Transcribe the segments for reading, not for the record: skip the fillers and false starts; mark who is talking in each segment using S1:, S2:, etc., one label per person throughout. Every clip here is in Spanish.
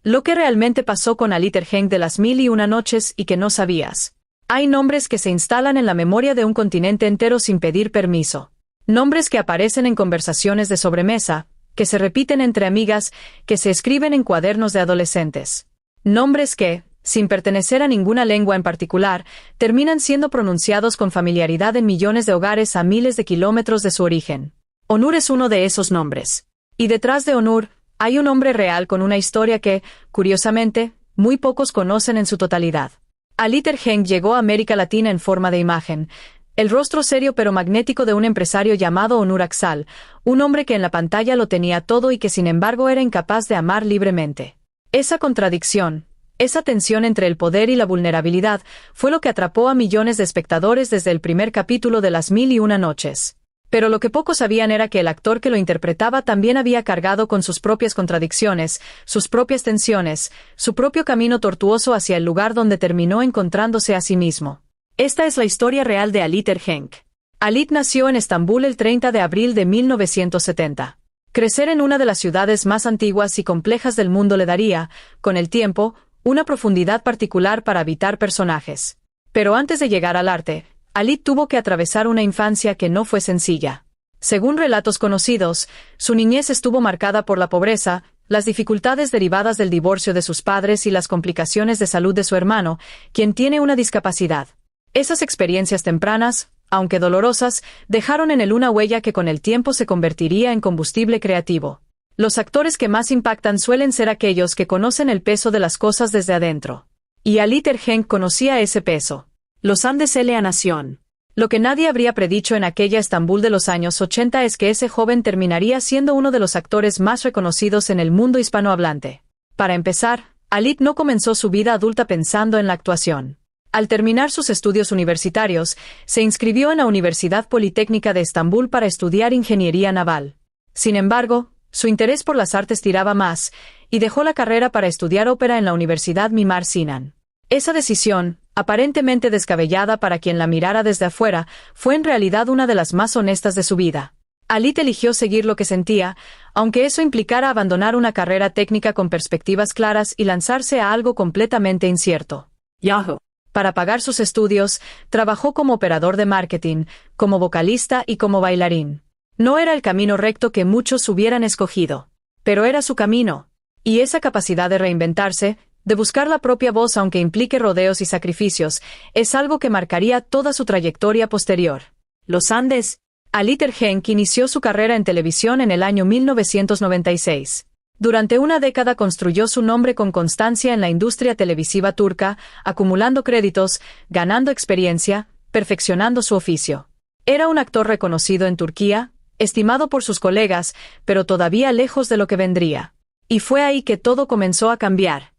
S1: Lo que realmente pasó con Alit Ergenc de las Mil y Una Noches y que no sabías. Hay nombres que se instalan en la memoria de un continente entero sin pedir permiso. Nombres que aparecen en conversaciones de sobremesa, que se repiten entre amigas, que se escriben en cuadernos de adolescentes. Nombres que, sin pertenecer a ninguna lengua en particular, terminan siendo pronunciados con familiaridad en millones de hogares a miles de kilómetros de su origen. Onur es uno de esos nombres. Y detrás de Onur, hay un hombre real con una historia que, curiosamente, muy pocos conocen en su totalidad. Alit Ergenc llegó a América Latina en forma de imagen, el rostro serio pero magnético de un empresario llamado Onur Aksal, un hombre que en la pantalla lo tenía todo y que sin embargo era incapaz de amar libremente. Esa contradicción, esa tensión entre el poder y la vulnerabilidad, fue lo que atrapó a millones de espectadores desde el primer capítulo de Las Mil y Una Noches. Pero lo que pocos sabían era que el actor que lo interpretaba también había cargado con sus propias contradicciones, sus propias tensiones, su propio camino tortuoso hacia el lugar donde terminó encontrándose a sí mismo. Esta es la historia real de Alit Ergenc. Alit nació en Estambul el 30 de abril de 1970. Crecer en una de las ciudades más antiguas y complejas del mundo le daría, con el tiempo, una profundidad particular para habitar personajes. Pero antes de llegar al arte, Alit tuvo que atravesar una infancia que no fue sencilla. Según relatos conocidos, su niñez estuvo marcada por la pobreza, las dificultades derivadas del divorcio de sus padres y las complicaciones de salud de su hermano, quien tiene una discapacidad. Esas experiencias tempranas, aunque dolorosas, dejaron en él una huella que con el tiempo se convertiría en combustible creativo. Los actores que más impactan suelen ser aquellos que conocen el peso de las cosas desde adentro. Y Alit Ergenc conocía ese peso. Los Andes L.A. Nación. Lo que nadie habría predicho en aquella Estambul de los años 80 es que ese joven terminaría siendo uno de los actores más reconocidos en el mundo hispanohablante. Para empezar, Alit no comenzó su vida adulta pensando en la actuación. Al terminar sus estudios universitarios, se inscribió en la Universidad Politécnica de Estambul para estudiar ingeniería naval. Sin embargo, su interés por las artes tiraba más, y dejó la carrera para estudiar ópera en la Universidad Mimar Sinan. Esa decisión, aparentemente descabellada para quien la mirara desde afuera, fue en realidad una de las más honestas de su vida. Alit eligió seguir lo que sentía, aunque eso implicara abandonar una carrera técnica con perspectivas claras y lanzarse a algo completamente incierto. Yahoo! Para pagar sus estudios, trabajó como operador de marketing, como vocalista y como bailarín. No era el camino recto que muchos hubieran escogido, pero era su camino. Y esa capacidad de reinventarse, de buscar la propia voz aunque implique rodeos y sacrificios, es algo que marcaría toda su trayectoria posterior. Los Andes. Alit Ergenc inició su carrera en televisión en el año 1996. Durante una década construyó su nombre con constancia en la industria televisiva turca, acumulando créditos, ganando experiencia, perfeccionando su oficio. Era un actor reconocido en Turquía, estimado por sus colegas, pero todavía lejos de lo que vendría. Y fue ahí que todo comenzó a cambiar.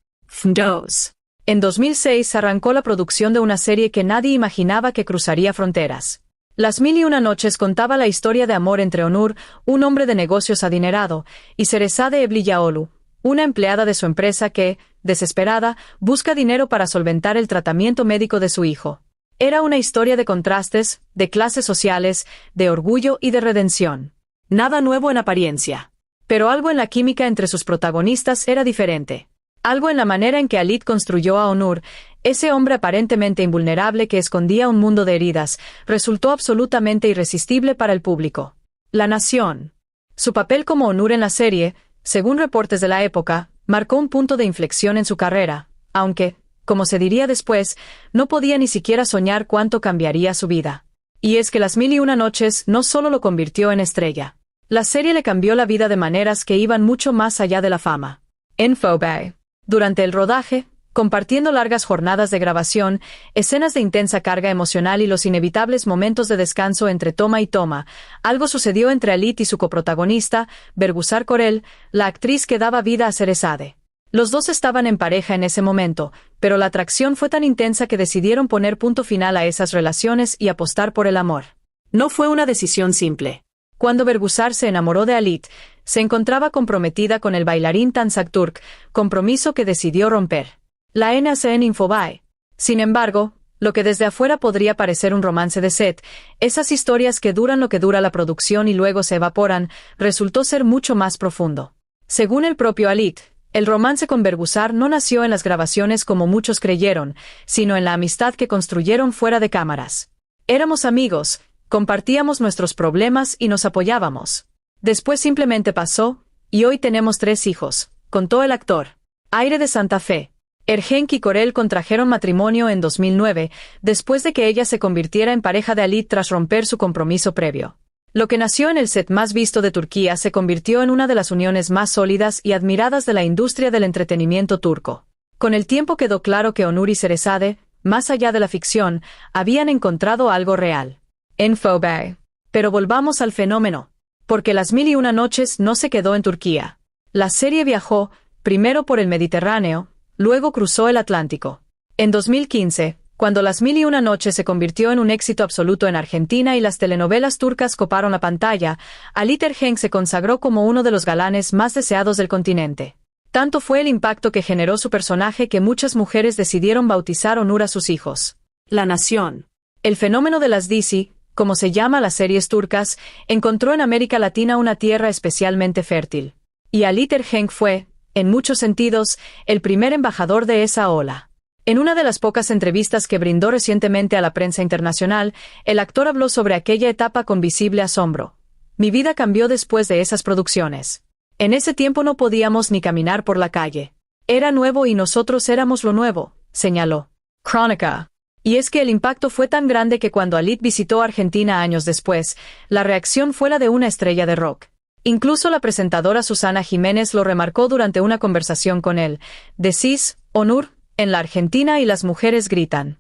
S1: En 2006 arrancó la producción de una serie que nadie imaginaba que cruzaría fronteras. Las Mil y Una Noches contaba la historia de amor entre Onur, un hombre de negocios adinerado, y Şehrazade Evliyaoğlu, una empleada de su empresa que, desesperada, busca dinero para solventar el tratamiento médico de su hijo. Era una historia de contrastes, de clases sociales, de orgullo y de redención. Nada nuevo en apariencia. Pero algo en la química entre sus protagonistas era diferente. Algo en la manera en que Alit construyó a Onur, ese hombre aparentemente invulnerable que escondía un mundo de heridas, resultó absolutamente irresistible para el público. La Nación. Su papel como Onur en la serie, según reportes de la época, marcó un punto de inflexión en su carrera, aunque, como se diría después, no podía ni siquiera soñar cuánto cambiaría su vida. Y es que Las Mil y Una Noches no solo lo convirtió en estrella. La serie le cambió la vida de maneras que iban mucho más allá de la fama. Infobay. Durante el rodaje, compartiendo largas jornadas de grabación, escenas de intensa carga emocional y los inevitables momentos de descanso entre toma y toma, algo sucedió entre Alit y su coprotagonista, Bergüzar Korel, la actriz que daba vida a Şehrazade. Los dos estaban en pareja en ese momento, pero la atracción fue tan intensa que decidieron poner punto final a esas relaciones y apostar por el amor. No fue una decisión simple. Cuando Bergüzar se enamoró de Alit, se encontraba comprometida con el bailarín Tansak Turk, compromiso que decidió romper. La NACN Infobay. Sin embargo, lo que desde afuera podría parecer un romance de set, esas historias que duran lo que dura la producción y luego se evaporan, resultó ser mucho más profundo. Según el propio Alit, El romance con Bergüzar no nació en las grabaciones como muchos creyeron, sino en la amistad que construyeron fuera de cámaras. Éramos amigos, compartíamos nuestros problemas y nos apoyábamos. Después simplemente pasó, y hoy tenemos 3 hijos, contó el actor. Aire de Santa Fe. Ergenk y Corel contrajeron matrimonio en 2009, después de que ella se convirtiera en pareja de Halit tras romper su compromiso previo. Lo que nació en el set más visto de Turquía se convirtió en una de las uniones más sólidas y admiradas de la industria del entretenimiento turco. Con el tiempo quedó claro que Onur y Cerezade, más allá de la ficción, habían encontrado algo real. Infobay. Pero volvamos al fenómeno. Porque Las Mil y Una Noches no se quedó en Turquía. La serie viajó, primero por el Mediterráneo, luego cruzó el Atlántico. En 2015, cuando Las Mil y Una Noches se convirtió en un éxito absoluto en Argentina y las telenovelas turcas coparon la pantalla, Halit Ergenk se consagró como uno de los galanes más deseados del continente. Tanto fue el impacto que generó su personaje que muchas mujeres decidieron bautizar Onur a sus hijos. La Nación. El fenómeno de las dizi, como se llama las series turcas, encontró en América Latina una tierra especialmente fértil. Y Halit Ergenk fue, en muchos sentidos, el primer embajador de esa ola. En una de las pocas entrevistas que brindó recientemente a la prensa internacional, el actor habló sobre aquella etapa con visible asombro. Mi vida cambió después de esas producciones. En ese tiempo no podíamos ni caminar por la calle. Era nuevo y nosotros éramos lo nuevo, señaló. Crónica. Y es que el impacto fue tan grande que cuando Halit visitó Argentina años después, la reacción fue la de una estrella de rock. Incluso la presentadora Susana Jiménez lo remarcó durante una conversación con él. Decís, Onur, en la Argentina y las mujeres gritan.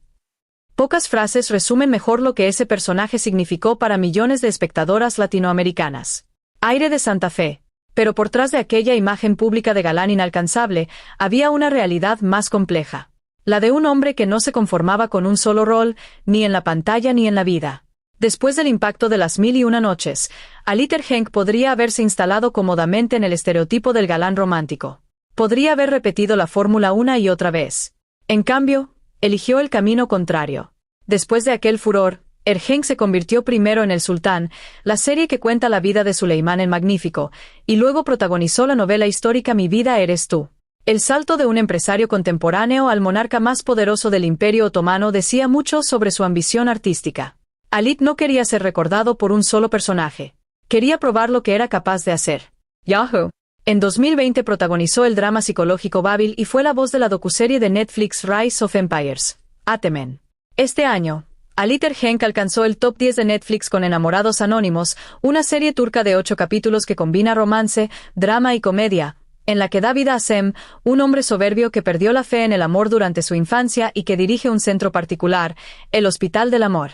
S1: Pocas frases resumen mejor lo que ese personaje significó para millones de espectadoras latinoamericanas. Aire de Santa Fe. Pero por tras de aquella imagen pública de galán inalcanzable, había una realidad más compleja. La de un hombre que no se conformaba con un solo rol, ni en la pantalla ni en la vida. Después del impacto de Las Mil y Una Noches, Halit Ergenk podría haberse instalado cómodamente en el estereotipo del galán romántico. Podría haber repetido la fórmula una y otra vez. En cambio, eligió el camino contrario. Después de aquel furor, Ergenk se convirtió primero en El Sultán, la serie que cuenta la vida de Suleimán el Magnífico, y luego protagonizó la novela histórica Mi vida eres tú. El salto de un empresario contemporáneo al monarca más poderoso del Imperio Otomano decía mucho sobre su ambición artística. Halit no quería ser recordado por un solo personaje. Quería probar lo que era capaz de hacer. Yahoo! En 2020 protagonizó el drama psicológico Babil y fue la voz de la docuserie de Netflix Rise of Empires. Atemen. Este año, Halit Ergenk alcanzó el top 10 de Netflix con Enamorados Anónimos, una serie turca de 8 capítulos que combina romance, drama y comedia, en la que da vida a Sem, un hombre soberbio que perdió la fe en el amor durante su infancia y que dirige un centro particular, el Hospital del Amor.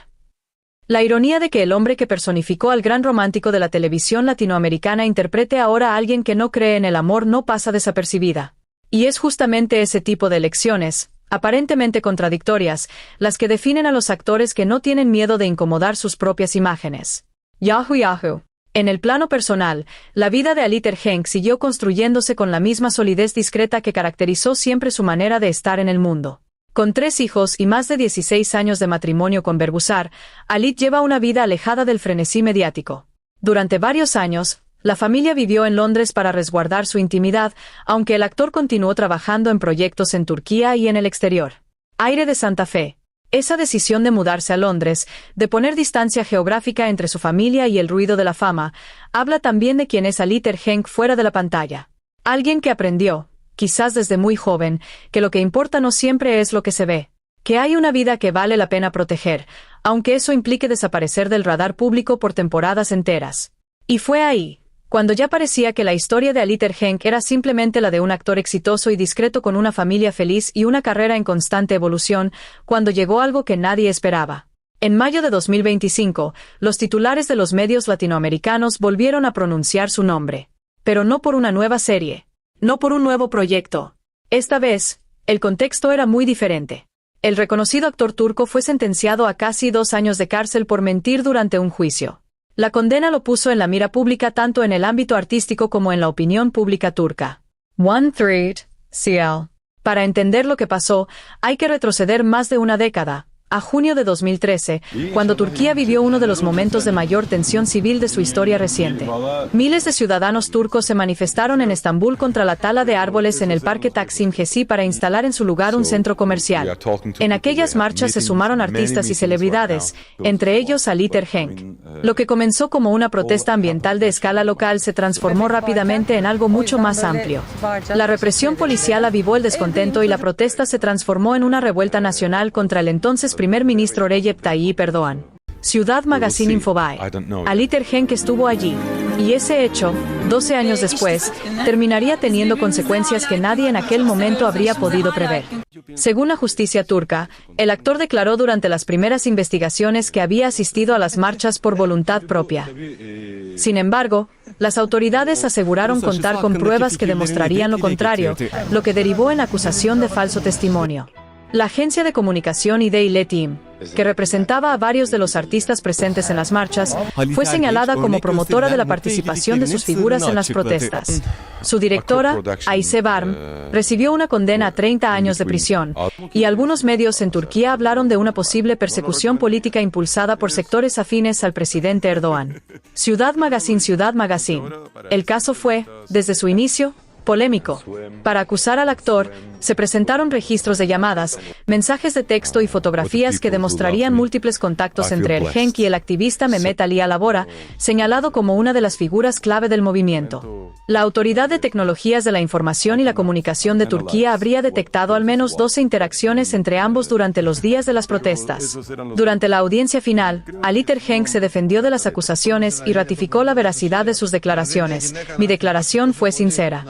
S1: La ironía de que el hombre que personificó al gran romántico de la televisión latinoamericana interprete ahora a alguien que no cree en el amor no pasa desapercibida. Y es justamente ese tipo de elecciones, aparentemente contradictorias, las que definen a los actores que no tienen miedo de incomodar sus propias imágenes. Yahoo Yahoo. En el plano personal, la vida de Halit Ergenk siguió construyéndose con la misma solidez discreta que caracterizó siempre su manera de estar en el mundo. Con 3 hijos y más de 16 años de matrimonio con Bergüzar, Halit lleva una vida alejada del frenesí mediático. Durante varios años, la familia vivió en Londres para resguardar su intimidad, aunque el actor continuó trabajando en proyectos en Turquía y en el exterior. Aire de Santa Fe. Esa decisión de mudarse a Londres, de poner distancia geográfica entre su familia y el ruido de la fama, habla también de quién es Halit Ergenk fuera de la pantalla. Alguien que aprendió, quizás desde muy joven, que lo que importa no siempre es lo que se ve, que hay una vida que vale la pena proteger, aunque eso implique desaparecer del radar público por temporadas enteras. Y fue ahí, cuando ya parecía que la historia de Halit Ergenk era simplemente la de un actor exitoso y discreto con una familia feliz y una carrera en constante evolución, cuando llegó algo que nadie esperaba. En mayo de 2025, los titulares de los medios latinoamericanos volvieron a pronunciar su nombre. Pero no por una nueva serie. No por un nuevo proyecto. Esta vez, el contexto era muy diferente. El reconocido actor turco fue sentenciado a casi 2 años de cárcel por mentir durante un juicio. La condena lo puso en la mira pública tanto en el ámbito artístico como en la opinión pública turca. 1-3 CL. Para entender lo que pasó, hay que retroceder más de una década, a junio de 2013, cuando Turquía vivió uno de los momentos de mayor tensión civil de su historia reciente. Miles de ciudadanos turcos se manifestaron en Estambul contra la tala de árboles en el Parque Taksim Gezi para instalar en su lugar un centro comercial. En aquellas marchas se sumaron artistas y celebridades, entre ellos Ali Tergenk. Lo que comenzó como una protesta ambiental de escala local se transformó rápidamente en algo mucho más amplio. La represión policial avivó el descontento y la protesta se transformó en una revuelta nacional contra el entonces primer ministro Recep Tayyip Erdoğan. Ciudad Magazine Infobay. Ali Tergenk estuvo allí. Y ese hecho, 12 años después, terminaría teniendo consecuencias que nadie en aquel momento habría podido prever. Según la justicia turca, el actor declaró durante las primeras investigaciones que había asistido a las marchas por voluntad propia. Sin embargo, las autoridades aseguraron contar con pruebas que demostrarían lo contrario, lo que derivó en acusación de falso testimonio. La agencia de comunicación İDİ-Iletişim, que representaba a varios de los artistas presentes en las marchas, fue señalada como promotora de la participación de sus figuras en las protestas. Su directora, Ayşe Barm, recibió una condena a 30 años de prisión, y algunos medios en Turquía hablaron de una posible persecución política impulsada por sectores afines al presidente Erdoğan. Ciudad Magazine. El caso fue, desde su inicio, polémico. Para acusar al actor, se presentaron registros de llamadas, mensajes de texto y fotografías que demostrarían múltiples contactos entre Ergenk y el activista Mehmet Ali Alabora, señalado como una de las figuras clave del movimiento. La Autoridad de Tecnologías de la Información y la Comunicación de Turquía habría detectado al menos 12 interacciones entre ambos durante los días de las protestas. Durante la audiencia final, Ali Tergenk se defendió de las acusaciones y ratificó la veracidad de sus declaraciones. Mi declaración fue sincera.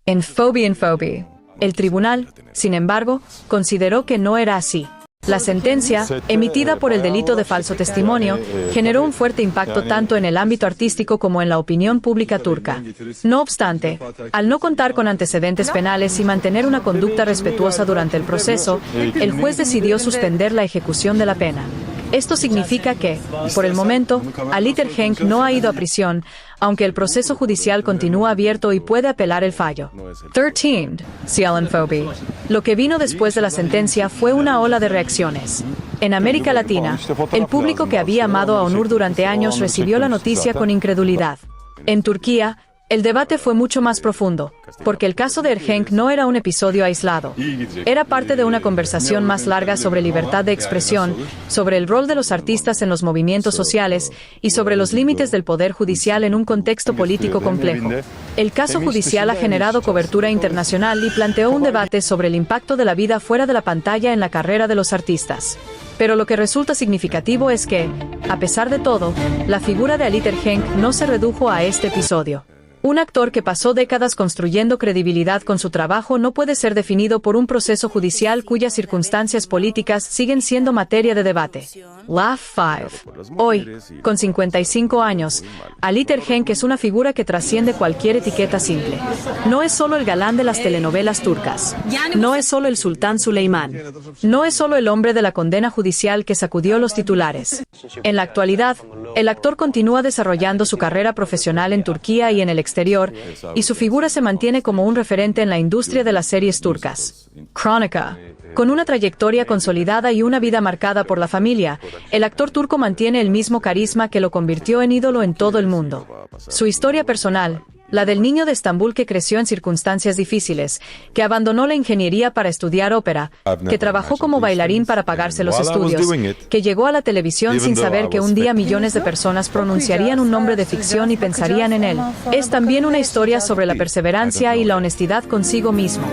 S1: En Phobie. El tribunal, sin embargo, consideró que no era así. La sentencia, emitida por el delito de falso testimonio, generó un fuerte impacto tanto en el ámbito artístico como en la opinión pública turca. No obstante, al no contar con antecedentes penales y mantener una conducta respetuosa durante el proceso, el juez decidió suspender la ejecución de la pena. Esto significa que, por el momento, Ali Tergenk no ha ido a prisión, aunque el proceso judicial continúa abierto y puede apelar el fallo. 13. Phobie. Lo que vino después de la sentencia fue una ola de reacciones. En América Latina, el público que había amado a Onur durante años recibió la noticia con incredulidad. En Turquía, el debate fue mucho más profundo, porque el caso de Ergenk no era un episodio aislado. Era parte de una conversación más larga sobre libertad de expresión, sobre el rol de los artistas en los movimientos sociales y sobre los límites del poder judicial en un contexto político complejo. El caso judicial ha generado cobertura internacional y planteó un debate sobre el impacto de la vida fuera de la pantalla en la carrera de los artistas. Pero lo que resulta significativo es que, a pesar de todo, la figura de Ali Tergenk no se redujo a este episodio. Un actor que pasó décadas construyendo credibilidad con su trabajo no puede ser definido por un proceso judicial cuyas circunstancias políticas siguen siendo materia de debate. Laugh 5. Hoy, con 55 años, Ali Tergenk es una figura que trasciende cualquier etiqueta simple. No es solo el galán de las telenovelas turcas. No es solo el sultán Süleyman. No es solo el hombre de la condena judicial que sacudió los titulares. En la actualidad, el actor continúa desarrollando su carrera profesional en Turquía y en el exterior, y su figura se mantiene como un referente en la industria de las series turcas. Crónica. Con una trayectoria consolidada y una vida marcada por la familia, el actor turco mantiene el mismo carisma que lo convirtió en ídolo en todo el mundo. Su historia personal, la del niño de Estambul que creció en circunstancias difíciles, que abandonó la ingeniería para estudiar ópera, que trabajó como bailarín para pagarse los estudios, que llegó a la televisión sin saber que un día millones de personas pronunciarían un nombre de ficción y pensarían en él. Es también una historia sobre la perseverancia y la honestidad consigo mismo.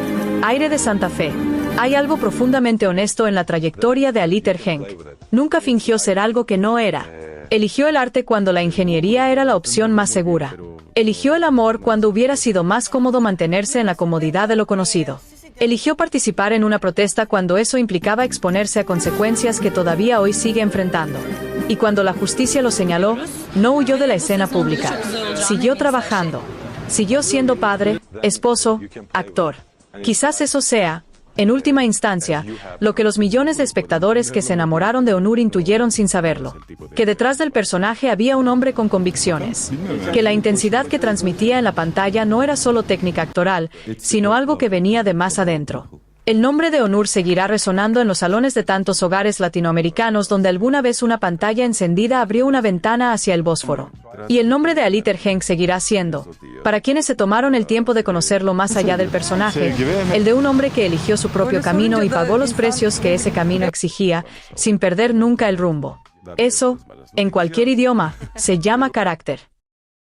S1: Aire de Santa Fe. Hay algo profundamente honesto en la trayectoria de Ali Tergenk. Nunca fingió ser algo que no era. Eligió el arte cuando la ingeniería era la opción más segura. Eligió el amor cuando hubiera sido más cómodo mantenerse en la comodidad de lo conocido. Eligió participar en una protesta cuando eso implicaba exponerse a consecuencias que todavía hoy sigue enfrentando. Y cuando la justicia lo señaló, no huyó de la escena pública. Siguió trabajando. Siguió siendo padre, esposo, actor. Quizás eso sea, en última instancia, lo que los millones de espectadores que se enamoraron de Onur intuyeron sin saberlo. Que detrás del personaje había un hombre con convicciones. Que la intensidad que transmitía en la pantalla no era solo técnica actoral, sino algo que venía de más adentro. El nombre de Onur seguirá resonando en los salones de tantos hogares latinoamericanos donde alguna vez una pantalla encendida abrió una ventana hacia el Bósforo. Y el nombre de Ali Terheng seguirá siendo, para quienes se tomaron el tiempo de conocerlo más allá del personaje, el de un hombre que eligió su propio camino y pagó los precios que ese camino exigía, sin perder nunca el rumbo. Eso, en cualquier idioma, se llama carácter.